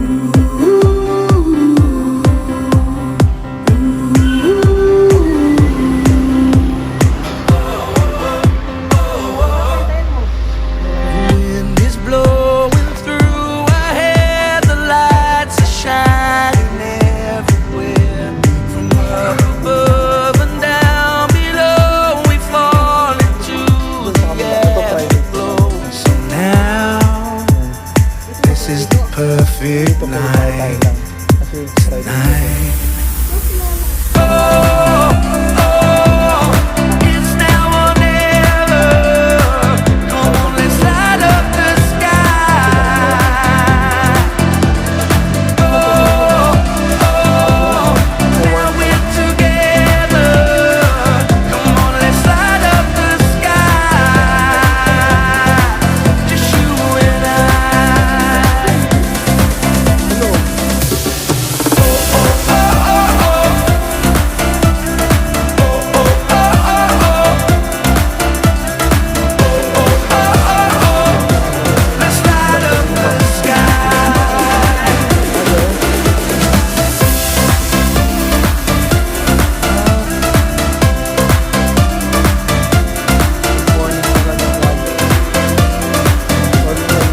Wind is blowing through our hair, the lights are shining everywhere. From up above and down below, we fall into the afterglow. So now, this is the perfect night. Tonight. It's now or never. Come on, let's light up the sky. Now we're together. Come on, let's light up the sky. Just you and I. Let's light up the sky.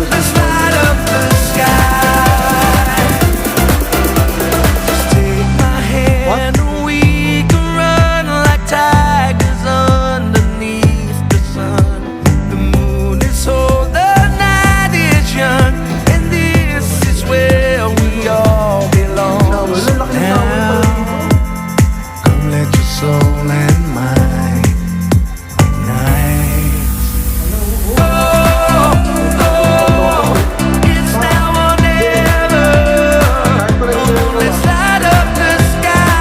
Let's light up the sky. Just take my hand and we can run like tigers underneath the sun. The moon is old, the night is young, and this is where we all belong. So now, come let your soul and mind ignite. It's now or never. Come on, let's light up the sky.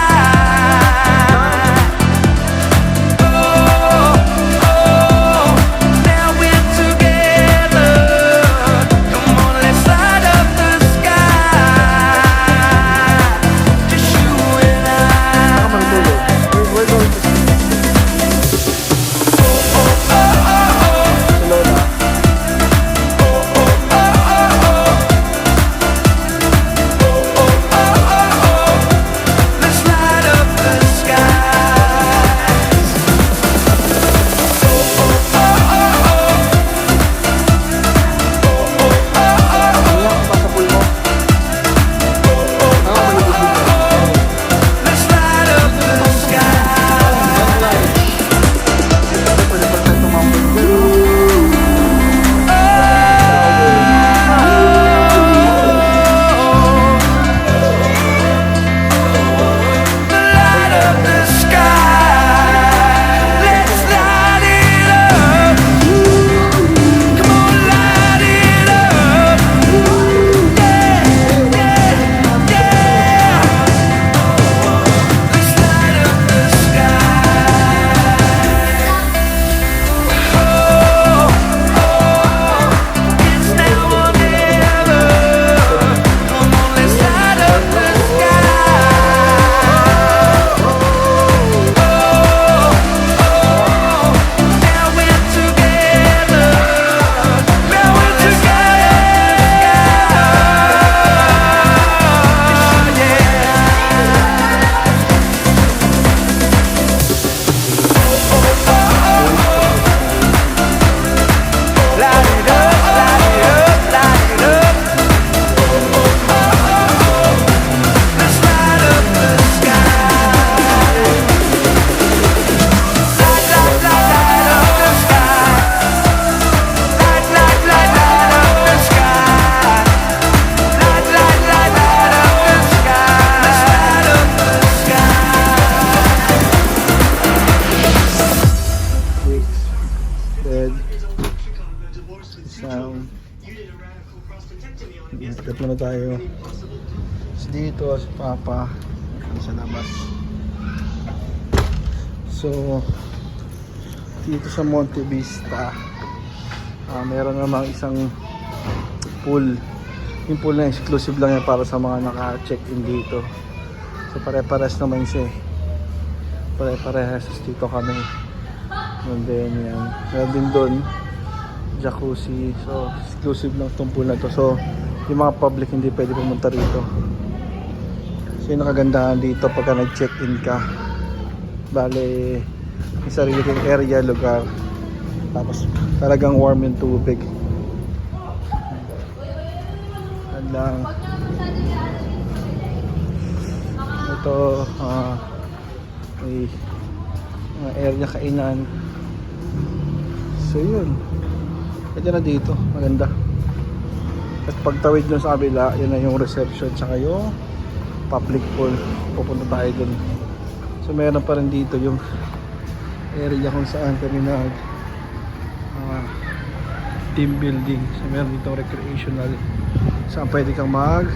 Now we're together. Come on, let's light up the sky. Just you and I. Let's light up the skies. Let's light up the light up the sky. Let's light it up. Come on, light it up. Yeah, yeah, yeah. Let's light up the sky. It's now or never. Come on, let's light up the sky. Now we're together. Now we're together. Light it up, light it up, light it up. Let's light up the sky. Light, light, light, light up the sky. Light, light, light, light up the sky. Light, light, light, light up the sky. Let's light up the sky. Bed, sound. Nagkat naman tayo. So dito si Papa sa labas. So dito sa Monte Vista, meron namang isang pool. Yung pool na exclusive lang yan para sa mga naka-check-in dito. So pare-pares naman siya eh. Pare-pares dito kami. And then yan, meron din doon jacuzzi. So exclusive lang itong pool na to. So Yung mga public hindi pwede pumunta rito. So yung nakagandahan dito pagka nag-check-in ka, bale may sarili kang area, lugar, tapos talagang warm yung tubig. Yan lang. Ito may mga area kainan. So yun, pwede na dito, maganda. At pagtawid dun sa kabila, yun na yung reception tsaka yung public pool, pupunta tayo dun. So meron pa rin dito yung area kung saan kami nag team building. So meron dito recreational saan pwede kang mag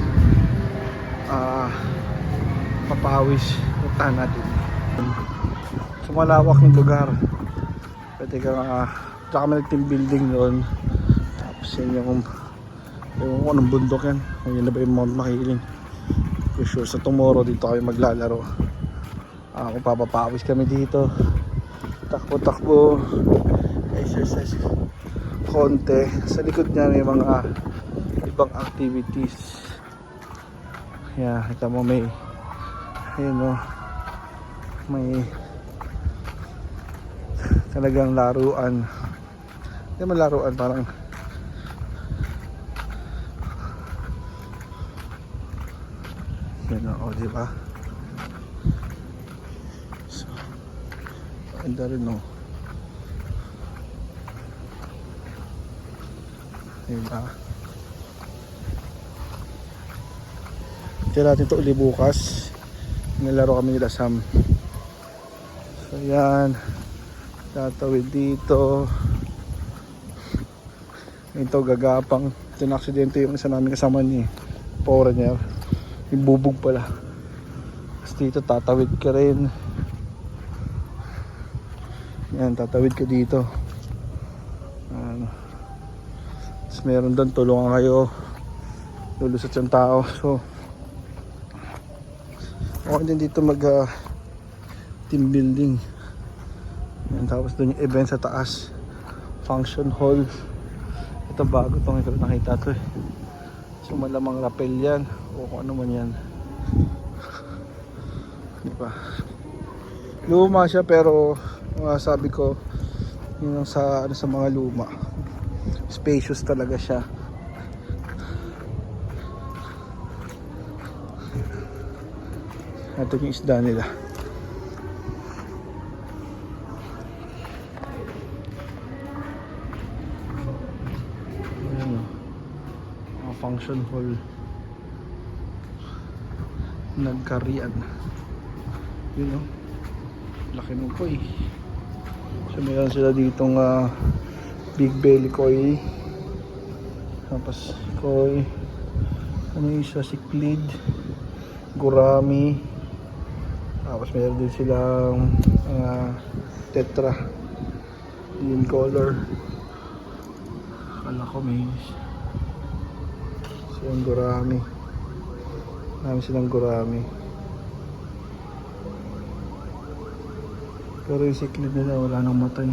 papawis. Puntahan natin. So malawak yung lugar, pwede kang tsaka kami nag team building doon. Tapos yun yung anong bundok yan, yun na ba yung Mount Makiling. For sure sa tomorrow dito kami maglalaro. Kung papapawis kami dito, takbo-takbo, exercise konti. Sa likod niya may mga ibang activities. Yeah, kita mo may may talagang laruan. Hindi man laruan, parang yan o, diba? So, ganda rin o. Diba? Tira natin ito uli bukas. Nilaro kami nila Sam. So yan, tatawid dito. Ito gagapang. Ito na aksidente yung isa namin kasama ni foreigner. Yung bubog pala. Tapos dito tatawid ka rin. Yan, tatawid ka dito. Tapos meron doon, tulungan kayo. Lulusot yung tao. So okay din dito mag team building. Yan, tapos doon yung event sa taas, function hall. Ito bago itong ito, nakita to eh. So malamang rappel yan o kung ano man yan. Diba? Luma siya pero sabi ko yun sa, sa mga luma, spacious talaga siya. Ito yung isda nila. Ayan o, mga function hall, nagkarian. Yun o, laki ng koi. So meron sila ditong big belly koi, tapos koi, ano yung isa, cichlid, gurami. Tapos meron din silang tetra, green color. Akala ko may silang gurami. Marami silang gurami. Pero yung cichlid nila wala nang matay.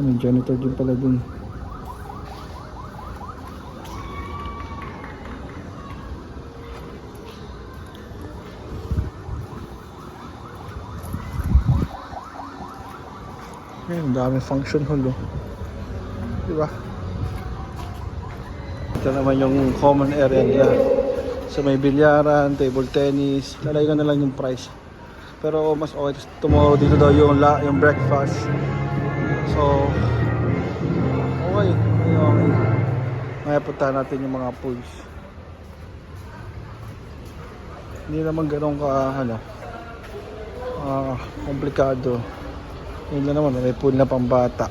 May janitor din pala dun. Ang daming function hall oh. Diba? Ito naman yung common area nila. So may bilyaran, table tennis. Lalagay ko na lang yung price. Pero mas okay. Tomorrow dito daw yung breakfast. So okay. May puntahan natin yung mga pools. Hindi naman ganun ka komplikado. Yun lang naman, may pool na pambata.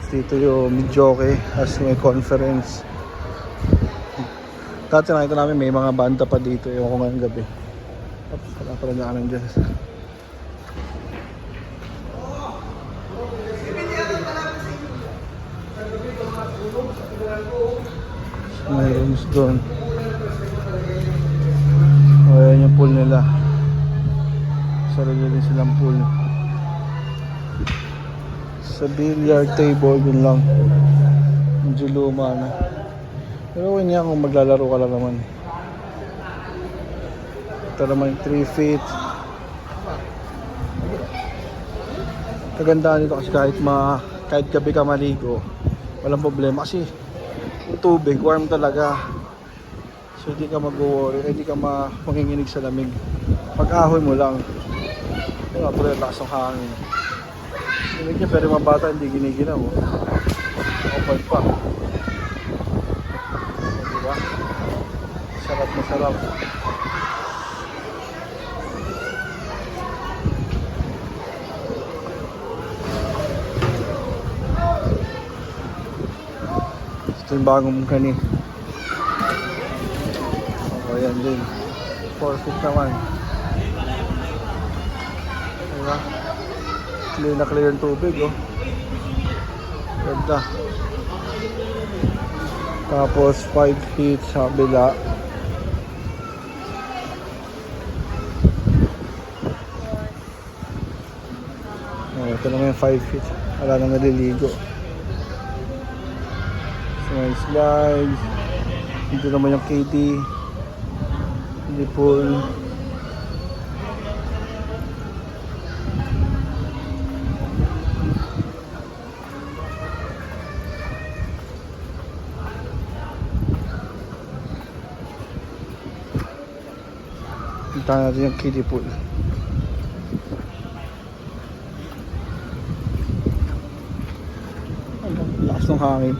Dito yung Midjoke as may conference. Dati nakita namin may mga banda pa dito. Ewan ko ngayong gabi. Tapos wala pa rin namin dyan. May rooms doon. O, ayan yung pool nila. sarili din silang pool. Sa billiard table dun lang. Medyo luma na. Pero okay niya kung maglalaro ka lang naman. Ito naman 3 feet. Kagandaan nito kasi kahit gabi ka maligo, walang problema kasi yung tubig, warm talaga. So hindi ka mag-worry, hindi ka manginginig sa lamig. Pag-ahoy mo lang. Diba, puro yung lakas ng hangin. Lamig niya, pero mga bata hindi giniginaw. Open pa. Diba? Sarap na sarap. Ito yung bagong kani. O yan din. 4 feet naman. Diba? Clear na clear yung tubig, oh. Ganda. Tapos 5 feet sa kabila. Ito naman yung 5 feet. Wala nang naliligo. So may slide. Dito naman yung KD. Hindi pool. Punta natin yung kiddie pool. Lakas ng hangin.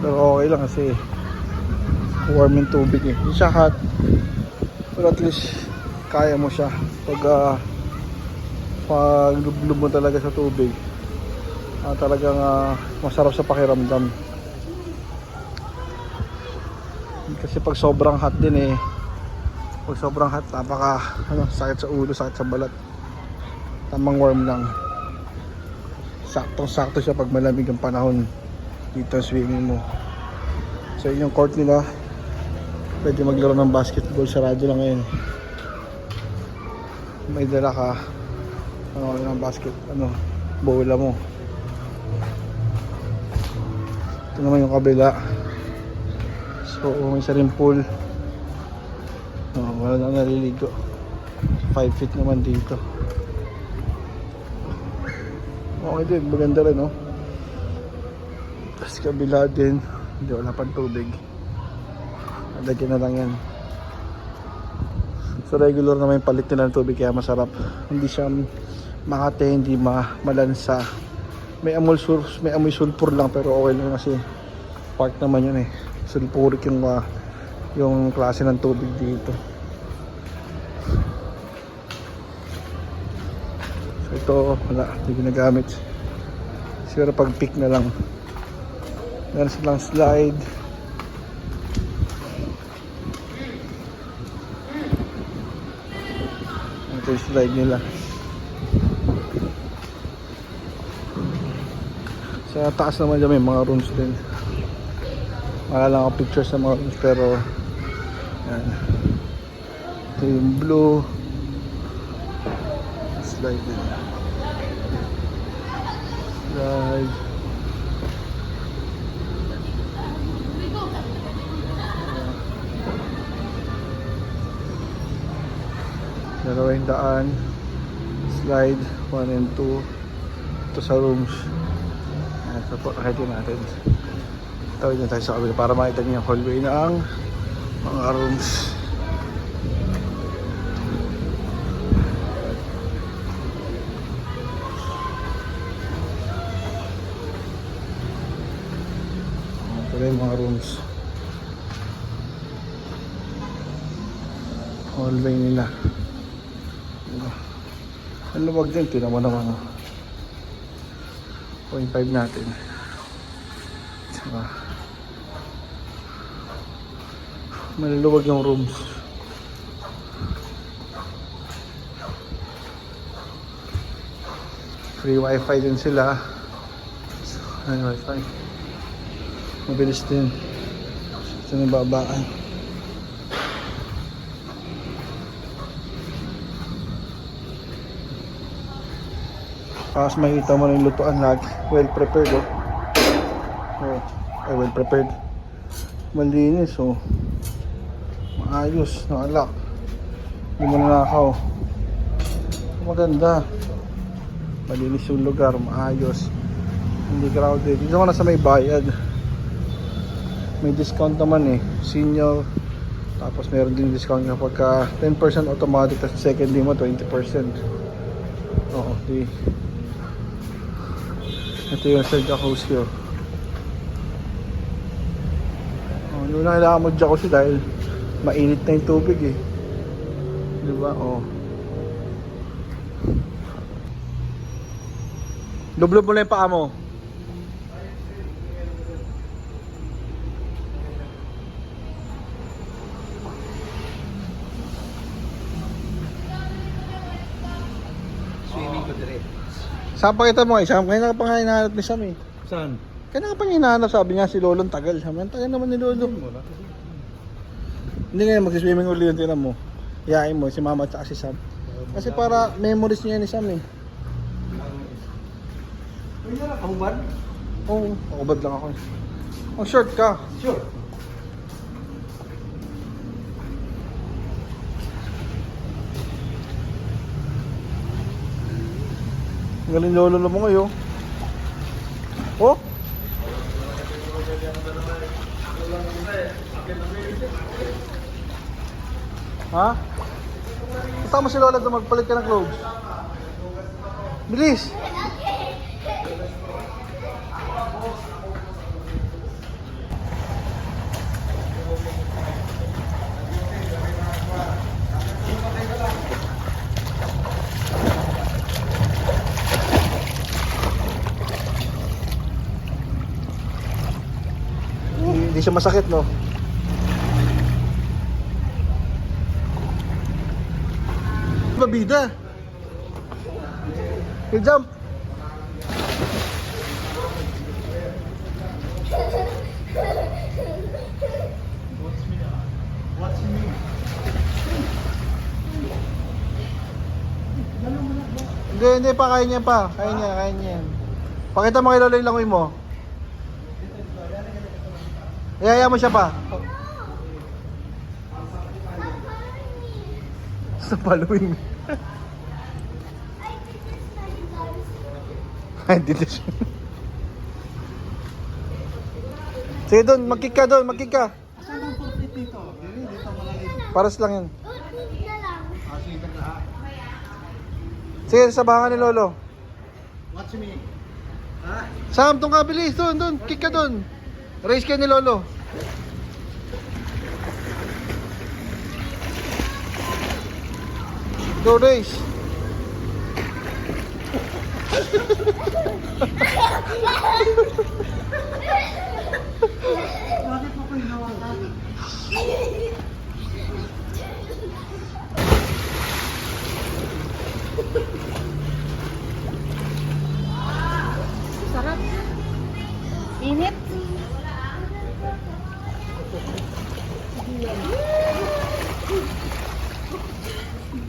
Pero okay lang kasi warm yung tubig eh. Hindi siya hot. Pero at least kaya mo siya. Pag lublob mo talaga sa tubig, talagang masarap sa pakiramdam. Kasi pag sobrang hot din eh, pag sobrang hot sakit sa ulo, sakit sa balat. Tamang warm lang. Saktong sakto siya pag malamig ang panahon dito swimming mo. So yun yung court nila. Pwede maglaro ng basketball, sarado lang ngayon. May dala ka ng bola mo. Ito naman yung kabila. So may isa rin pool. Wala na naliligo. 5 feet naman dito. Okay din, maganda rin, no? Tapos kabila din, hindi, wala pang tubig. Lagyan na lang yan. So regular naman yung palit nila ng tubig, kaya masarap. Hindi siya makate, hindi malansa. May amoy sulfur lang, pero okay lang kasi park naman yun eh. Sulfuric yung klase ng tubig dito. So ito, wala, hindi ginagamit. Siguro pag peak na lang. Meron silang slide. Ito yung slide nila. Sa taas naman dyan may mga rooms din. Wala lang ako picture sa mga rooms, pero yan. Ito yung blue. Slide din. Slide. Dalawang daan. Slide 1 and 2. Ito sa rooms. Ito po, nakita natin. Tawid na tayo sa kabila para makita niyo yung hallway ng mga rooms. Ito na yung mga rooms. Hallway nila. Ang luwag din, tinan mo naman. 0.5 natin. Diba? Maluluwag yung rooms. Free wifi din sila. Ano wifi? Mabilis din. Ito na babaan. Tapos makita mo na yung lutuan lahat. Well prepared, oh. Oh, ay well prepared. Malinis, oh. Maayos, nakalak. Hindi mo nanakaw. Maganda. Malinis yung lugar, maayos. Hindi crowded. Dito ko na sa may bayad. May discount naman eh. Senior. Tapos meron din discount kapag 10% automatic. Tapos second day mo 20%. Oo, di. Ito yung sa jacuzzi, oh. Oh, hindi mo na kailangan mo jacuzzi dahil mainit na yung tubig eh. Diba? Oh. Lublob mo na yung paa mo. Swimming ko dire. Saan pa kita mo eh? Saan? Kaya na pa nga hinahanap ni Sam eh. Saan? Kaya na pa niya hinahanap, sabi niya si Lolo ang tagal. Sabi niya, tagal naman ni Lolo. Hindi ngayon mag-swimming uli yung tinan mo. Iyain mo, si Mama at si Sam. Kasi para memories niya ni Sam eh. Kahubad? Oo, nakubad lang ako eh. Ang short ka. Sure. Ang galing Lolo mo ngayon. Oh? Ha? Kasama si Lola doon, magpalit ka ng clothes. Bilis! Hindi siya masakit, no? Babida. You jump. Watch me. Hindi pa, kaya niya pa. Kaya niya. Pakita mo kay Lola yung langoy mo. Iyaya mo siya pa. Sa following. Ay, dito siya. Sige doon, mag-kick ka doon, mag-kick ka. Saan ang pulpit dito? Dito malalim. Paras lang yan. Sige na. Sige, sabahan ni Lolo. Watch me. Ha? Sam, doon ka, bilis. Doon, kick ka doon. Race ka ni Lolo. Go race. Bakit mo ko hinawakan? Sarap. Init.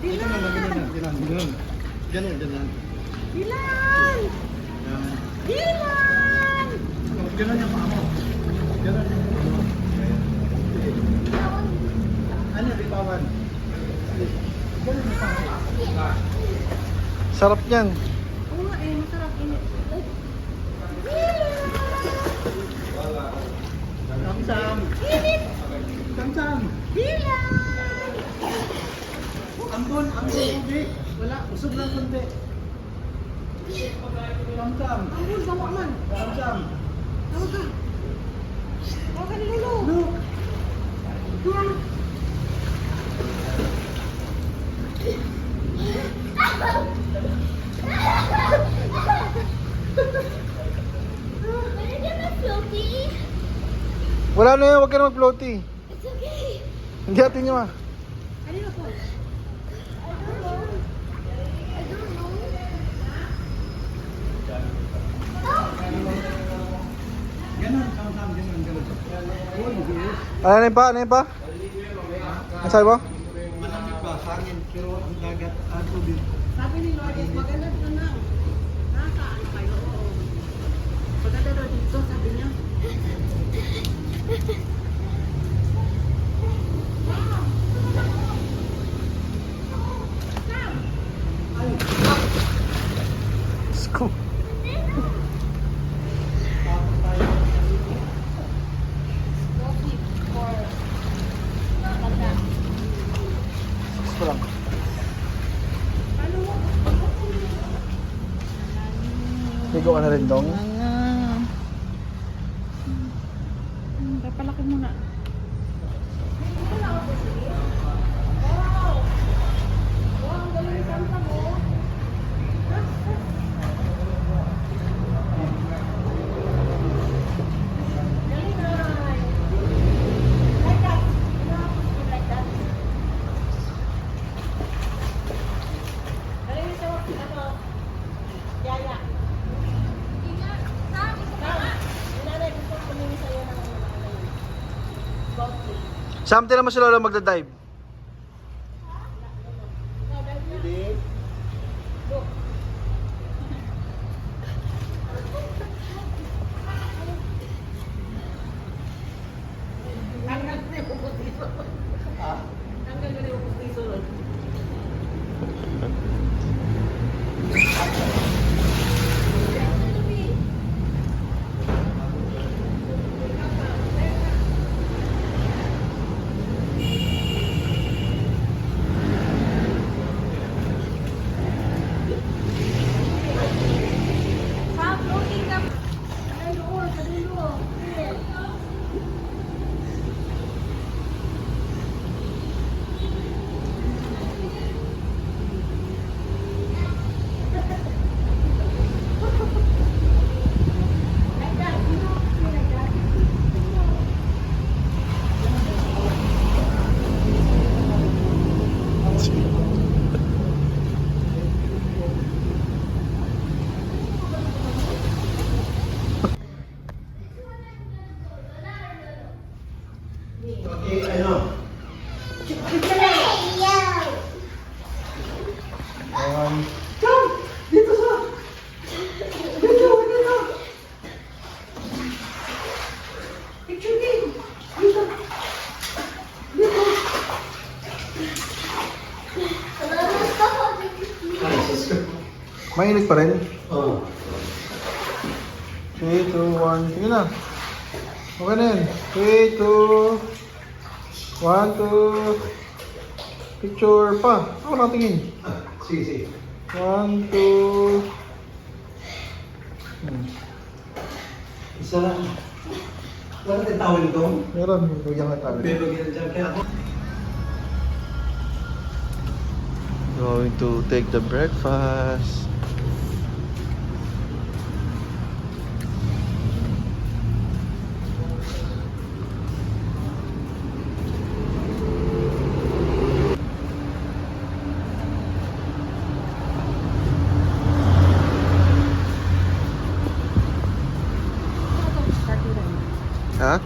Ito na lang, ganun. Ganun. Dilan! Yan. Dilan! Ganun yung paa mo. Ganun yung paa mo. Ano, bitawan? Ganun yung paa mo. Sarap niyan. Oo nga eh, masarap init. Samsam. Init! Samsam. Dilan! Ambon, tubig. Wala, usog lang kundi. Samsam. Ambon, bawa man. Samsam. Tawag ka. Tawag ka ni Lolo. Look. Wala na yan, huwag ka na mag-floaty. It's okay. Hindi atin niyo ah. Ano na po? I don't know. Ganun, samsam, ganun. Oh, bilis. Ano yun pa? Ano sabi mo? Malamig ba? Hangin, pero ang dagat, tubig. Sabi ni Lourdes, maganda ito na. Ha? nasa ano kayo? Pagkada daw dito, sabi niya. Scoop. Gusto lang. Ligo ka na rin, Dong? Papalaki muna. Something naman si Lola magda-dive. Mainit pa rin? Oo. 3, 2, 1. Sige na. Okay na yun. 3, 2, 1, 2. Picture pa. Ako nakatingin. Sige, sige. 1, 2. Isa lang. Wala natin tawal ito. Meron. Bigyan ka tayo. Pero ganyan dyan. Kaya ako. Going to take the breakfast. Ha?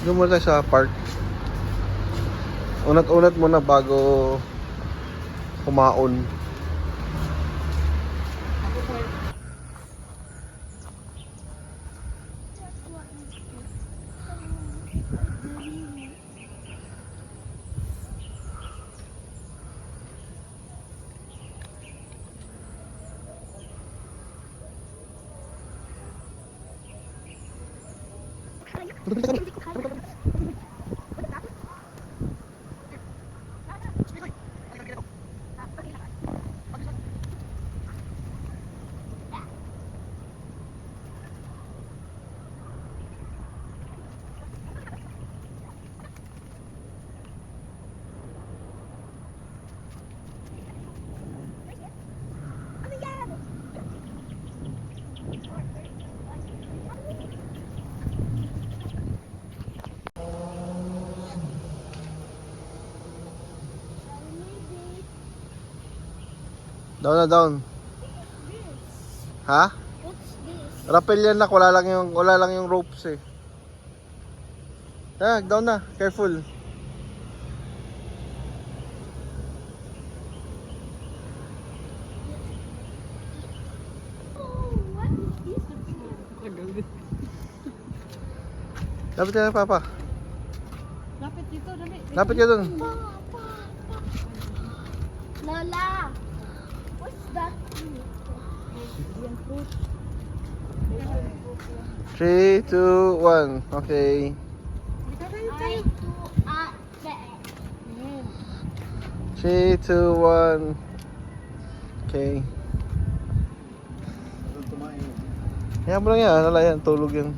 Doon muna tayo sa park. Unat-unat muna bago kumaon. Down na down. Ha? Rappel yan nak, wala lang yung ropes eh. Down na, careful. Lapit ka na, Papa. Lapit dito, dali. Lapit ka dun. Lola, what's that? Yan fruit. 3, 2, 1. Okay. Dito tayo I tayo. to Yan. 3, 2, 1. Okay. Tumain. Kaya mo lang yan. Wala yan. Tulog yan.